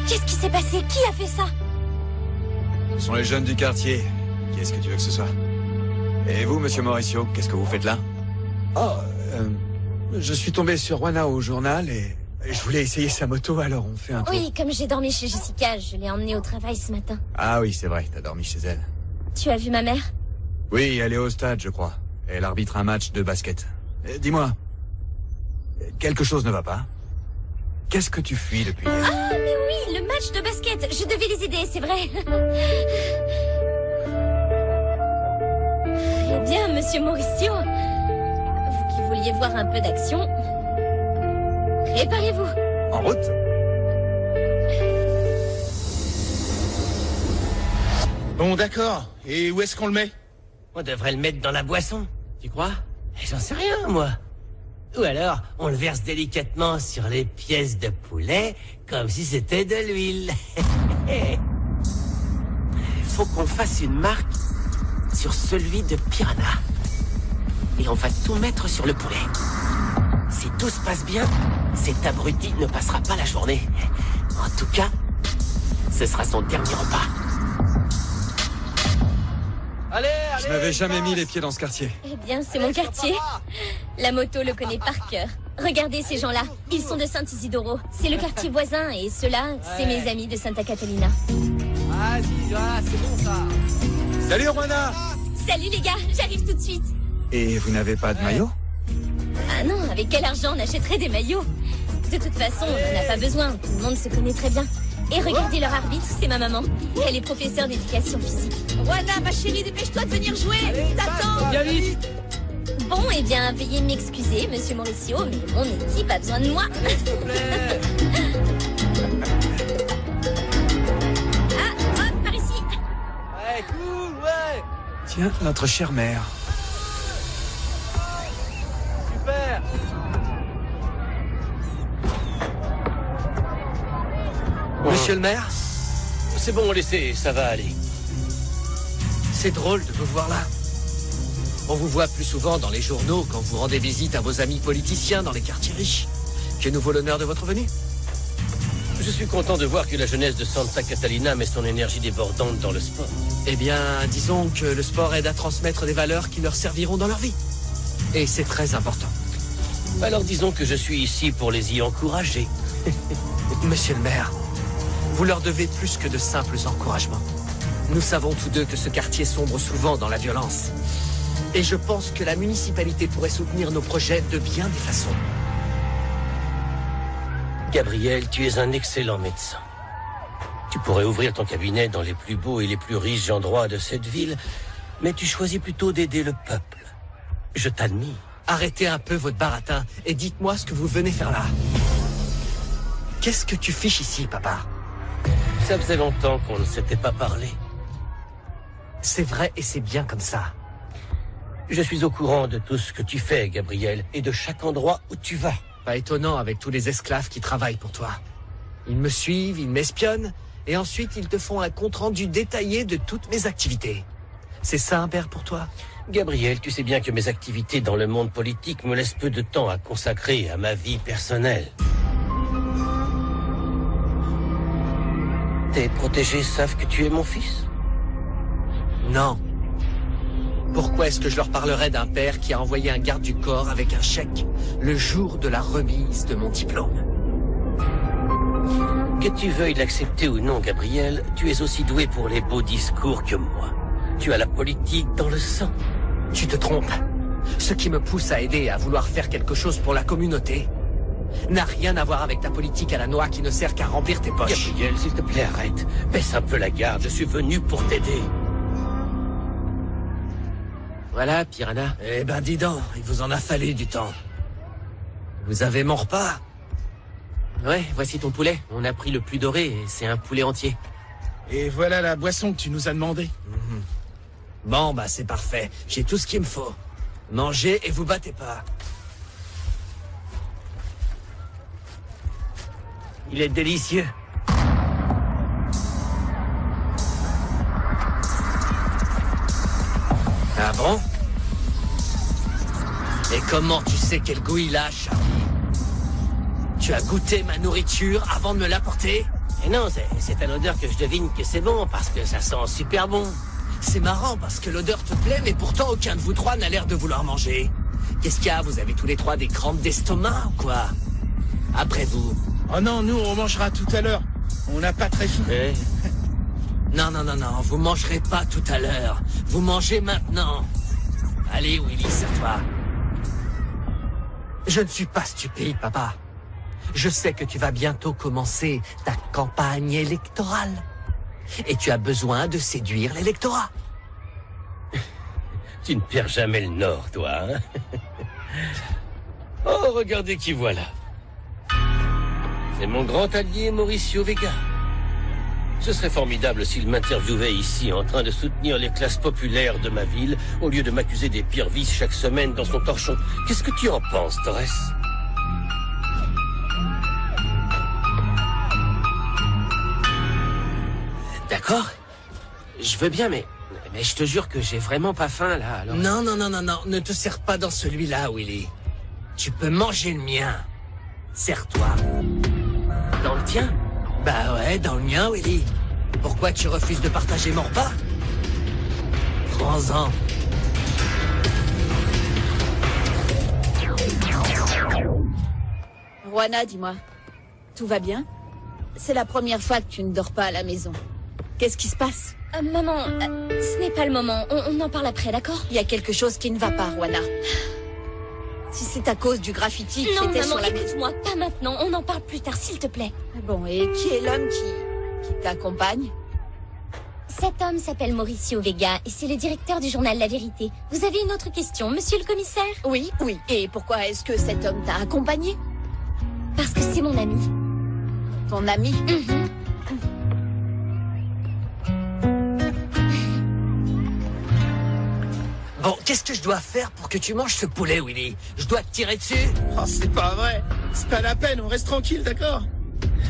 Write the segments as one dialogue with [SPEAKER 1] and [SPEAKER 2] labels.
[SPEAKER 1] Qu'est-ce qui s'est passé? Qui a fait ça?
[SPEAKER 2] Ce sont les jeunes du quartier. Qu'est-ce que tu veux que ce soit? Et vous, monsieur Mauricio, qu'est-ce que vous faites là?
[SPEAKER 3] Oh, je suis tombé sur Juana au journal et je voulais essayer sa moto, alors on fait un tour.
[SPEAKER 1] Oui, comme j'ai dormi chez Jessica, je l'ai emmenée au travail ce matin.
[SPEAKER 2] Ah oui, c'est vrai, t'as dormi chez elle.
[SPEAKER 1] Tu as vu ma mère?
[SPEAKER 2] Oui, elle est au stade, je crois. Elle arbitre un match de basket. Dis-moi, quelque chose ne va pas? Qu'est-ce que tu fuis depuis hier?
[SPEAKER 1] Ah, mais oui, le match de basket. Je devais les aider, c'est vrai. Eh bien, monsieur Mauricio, vous qui vouliez voir un peu d'action, préparez-vous.
[SPEAKER 2] En route?
[SPEAKER 4] Bon, d'accord. Et où est-ce qu'on le met?
[SPEAKER 5] On devrait le mettre dans la boisson, tu crois? J'en sais rien, moi. Ou alors, on le verse délicatement sur les pièces de poulet, comme si c'était de l'huile. Faut qu'on fasse une marque sur celui de Piranha. Et on va tout mettre sur le poulet. Si tout se passe bien, cet abruti ne passera pas la journée. En tout cas, ce sera son dernier repas.
[SPEAKER 4] Allez,
[SPEAKER 2] Je n'avais jamais mis les pieds dans ce quartier.
[SPEAKER 1] Eh bien, c'est mon quartier. La moto le connaît par cœur. Regardez ces gens-là, ils sont de Saint-Isidoro. C'est le quartier voisin et ceux-là, c'est mes amis de Santa Catalina.
[SPEAKER 4] Vas-y, c'est bon ça.
[SPEAKER 2] Salut, Juana!
[SPEAKER 1] Salut les gars, j'arrive tout de suite.
[SPEAKER 2] Et vous n'avez pas de maillot?
[SPEAKER 1] Ah non, avec quel argent on achèterait des maillots? De toute façon, on n'en a pas besoin, tout le monde se connaît très bien. Et regardez leur arbitre, c'est ma maman. Elle est professeure d'éducation physique.
[SPEAKER 6] Juana, ma chérie, dépêche-toi de venir jouer. T'attends.
[SPEAKER 4] Viens vite.
[SPEAKER 1] Bon, eh bien, veuillez m'excuser, monsieur Mauricio, mais mon équipe a besoin de moi.
[SPEAKER 4] S'il te plaît.
[SPEAKER 1] Ah, hop, par ici.
[SPEAKER 4] Ouais, cool, ouais.
[SPEAKER 3] Tiens, notre chère mère.
[SPEAKER 4] Super.
[SPEAKER 5] Monsieur le maire? C'est bon, laissez, ça va aller. C'est drôle de vous voir là. On vous voit plus souvent dans les journaux quand vous rendez visite à vos amis politiciens dans les quartiers riches. Que nous vaut l'honneur de votre venue? Je suis content de voir que la jeunesse de Santa Catalina met son énergie débordante dans le sport. Eh bien, disons que le sport aide à transmettre des valeurs qui leur serviront dans leur vie. Et c'est très important. Alors disons que je suis ici pour les y encourager. Monsieur le maire, vous leur devez plus que de simples encouragements. Nous savons tous deux que ce quartier sombre souvent dans la violence. Et je pense que la municipalité pourrait soutenir nos projets de bien des façons. Gabriel, tu es un excellent médecin. Tu pourrais ouvrir ton cabinet dans les plus beaux et les plus riches endroits de cette ville, mais tu choisis plutôt d'aider le peuple. Je t'admire. Arrêtez un peu votre baratin et dites-moi ce que vous venez faire là. Qu'est-ce que tu fiches ici, papa? Ça faisait longtemps qu'on ne s'était pas parlé. C'est vrai et c'est bien comme ça. Je suis au courant de tout ce que tu fais, Gabriel, et de chaque endroit où tu vas. Pas étonnant avec tous les esclaves qui travaillent pour toi. Ils me suivent, ils m'espionnent, et ensuite ils te font un compte-rendu détaillé de toutes mes activités. C'est ça un père pour toi? Gabriel, tu sais bien que mes activités dans le monde politique me laissent peu de temps à consacrer à ma vie personnelle. Tes protégés savent que tu es mon fils? Non. Pourquoi est-ce que je leur parlerais d'un père qui a envoyé un garde du corps avec un chèque le jour de la remise de mon diplôme? Que tu veuilles l'accepter ou non, Gabriel, tu es aussi doué pour les beaux discours que moi. Tu as la politique dans le sang. Tu te trompes. Ce qui me pousse à aider et à vouloir faire quelque chose pour la communauté n'a rien à voir avec ta politique à la noix qui ne sert qu'à remplir tes poches. Gabriel, s'il te plaît, arrête. Baisse un peu la garde, je suis venu pour t'aider. Voilà, Piranha. Eh ben, dis donc, il vous en a fallu du temps. Vous avez mon repas? Ouais, voici ton poulet. On a pris le plus doré et c'est un poulet entier.
[SPEAKER 4] Et voilà la boisson que tu nous as demandé.
[SPEAKER 5] Bon, bah c'est parfait. J'ai tout ce qu'il me faut. Mangez et vous battez pas. Il est délicieux. Ah bon? Et comment tu sais quel goût il a, Charlie? Tu as goûté ma nourriture avant de me l'apporter? Et non, c'est à l'odeur que je devine que c'est bon, parce que ça sent super bon.
[SPEAKER 7] C'est marrant parce que l'odeur te plaît, mais pourtant aucun de vous trois n'a l'air de vouloir manger. Qu'est-ce qu'il y a? Vous avez tous les trois des crampes d'estomac ou quoi? Après vous.
[SPEAKER 4] Oh non, nous, on mangera tout à l'heure. On n'a pas très faim.
[SPEAKER 5] Eh,
[SPEAKER 7] Non, vous mangerez pas tout à l'heure. Vous mangez maintenant. Allez, Willy, serre-toi. Je ne suis pas stupide, papa. Je sais que tu vas bientôt commencer ta campagne électorale. Et tu as besoin de séduire l'électorat.
[SPEAKER 5] tu ne perds jamais le nord, toi, hein? Oh, regardez qui voilà. C'est mon grand allié Mauricio Vega. Ce serait formidable s'il m'interviewait ici en train de soutenir les classes populaires de ma ville au lieu de m'accuser des pires vices chaque semaine dans son torchon. Qu'est-ce que tu en penses, Torres?
[SPEAKER 7] D'accord? Je veux bien, mais je te jure que j'ai vraiment pas faim, là, alors... Non, ne te serre pas dans celui-là, Willy. Tu peux manger le mien. Serre-toi. Dans le tien? Bah ouais, dans le mien, Willy. Pourquoi tu refuses de partager mon repas? Prends-en.
[SPEAKER 6] Juana, dis-moi, tout va bien? C'est la première fois que tu ne dors pas à la maison. Qu'est-ce qui se passe?
[SPEAKER 1] Maman, ce n'est pas le moment. On en parle après, d'accord?
[SPEAKER 6] Il y a quelque chose qui ne va pas, Juana. Si c'est à cause du graffiti
[SPEAKER 1] Non,
[SPEAKER 6] qui était
[SPEAKER 1] maman,
[SPEAKER 6] sur la...
[SPEAKER 1] écoute-moi, pas maintenant. On en parle plus tard, s'il te plaît.
[SPEAKER 6] Bon, et qui est l'homme qui t'accompagne?
[SPEAKER 1] Cet homme s'appelle Mauricio Vega et c'est le directeur du journal La Vérité. Vous avez une autre question, monsieur le commissaire?
[SPEAKER 6] Oui. Et pourquoi est-ce que cet homme t'a accompagné?
[SPEAKER 1] Parce que c'est mon ami.
[SPEAKER 6] Ton ami?
[SPEAKER 7] Bon, qu'est-ce que je dois faire pour que tu manges ce poulet, Willy? Je dois te tirer dessus?
[SPEAKER 4] Oh, c'est pas vrai. C'est pas la peine, on reste tranquille, d'accord?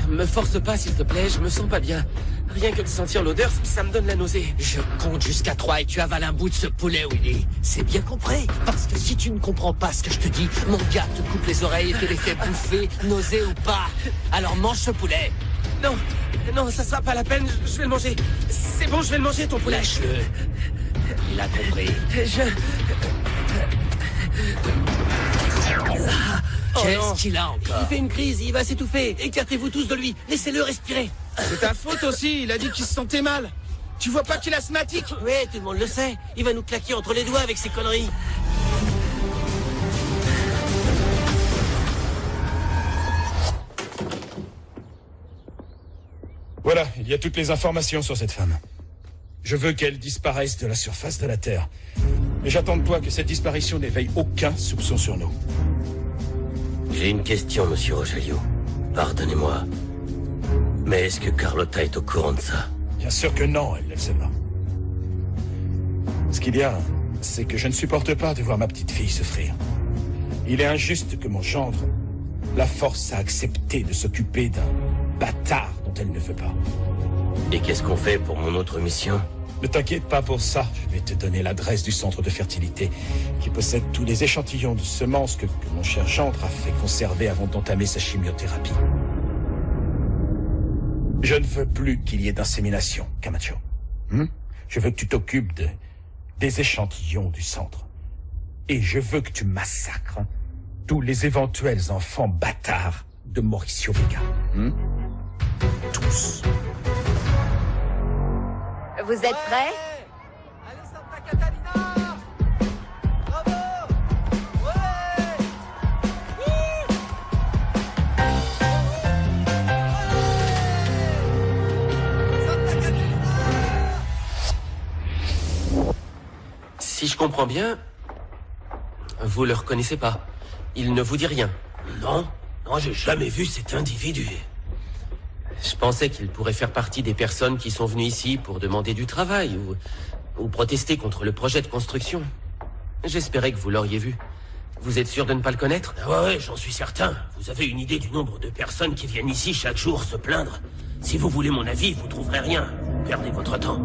[SPEAKER 7] Me force pas, s'il te plaît, je me sens pas bien. Rien que de sentir l'odeur, ça me donne la nausée. Je compte jusqu'à 3 et tu avales un bout de ce poulet, Willy. C'est bien compris. Parce que si tu ne comprends pas ce que je te dis, mon gars te coupe les oreilles et te les fait bouffer, nausée ou pas. Alors mange ce poulet. Non, ça sera pas la peine, je vais le manger. C'est bon, je vais le manger, ton poulet. Lâche-le. Il a compris. Qu'est-ce qu'il a encore? Il fait une crise, il va s'étouffer. Écartez-vous tous de lui. Laissez-le respirer.
[SPEAKER 4] C'est ta faute aussi, il a dit qu'il se sentait mal. Tu vois pas qu'il est asthmatique?
[SPEAKER 7] Oui, tout le monde le sait. Il va nous claquer entre les doigts avec ses conneries.
[SPEAKER 8] Voilà, il y a toutes les informations sur cette femme. Je veux qu'elle disparaisse de la surface de la Terre. Mais j'attends de toi que cette disparition n'éveille aucun soupçon sur nous.
[SPEAKER 5] J'ai une question, monsieur Rogelio. Pardonnez-moi. Mais est-ce que Carlotta est au courant de ça?
[SPEAKER 8] Bien sûr que non, elle ne le sait pas. Ce qu'il y a, c'est que je ne supporte pas de voir ma petite fille souffrir. Il est injuste que mon gendre la force à accepter de s'occuper d'un bâtard dont elle ne veut pas.
[SPEAKER 5] Et qu'est-ce qu'on fait pour mon autre mission?
[SPEAKER 8] Ne t'inquiète pas pour ça, je vais te donner l'adresse du centre de fertilité qui possède tous les échantillons de semences que mon cher gendre a fait conserver avant d'entamer sa chimiothérapie. Je ne veux plus qu'il y ait d'insémination, Camacho. Je veux que tu t'occupes des échantillons du centre. Et je veux que tu massacres tous les éventuels enfants bâtards de Mauricio Vega. Tous.
[SPEAKER 6] Vous êtes prêts?
[SPEAKER 4] Allez, Santa Catalina! Bravo! Ouais! Santa Catalina!
[SPEAKER 7] Si je comprends bien, vous le reconnaissez pas. Il ne vous dit rien.
[SPEAKER 5] Non, j'ai jamais vu cet individu.
[SPEAKER 7] Je pensais qu'il pourrait faire partie des personnes qui sont venues ici pour demander du travail ou protester contre le projet de construction. J'espérais que vous l'auriez vu. Vous êtes sûr de ne pas le connaître?
[SPEAKER 5] Ouais, j'en suis certain. Vous avez une idée du nombre de personnes qui viennent ici chaque jour se plaindre? Si vous voulez mon avis, vous trouverez rien. Perdez votre temps.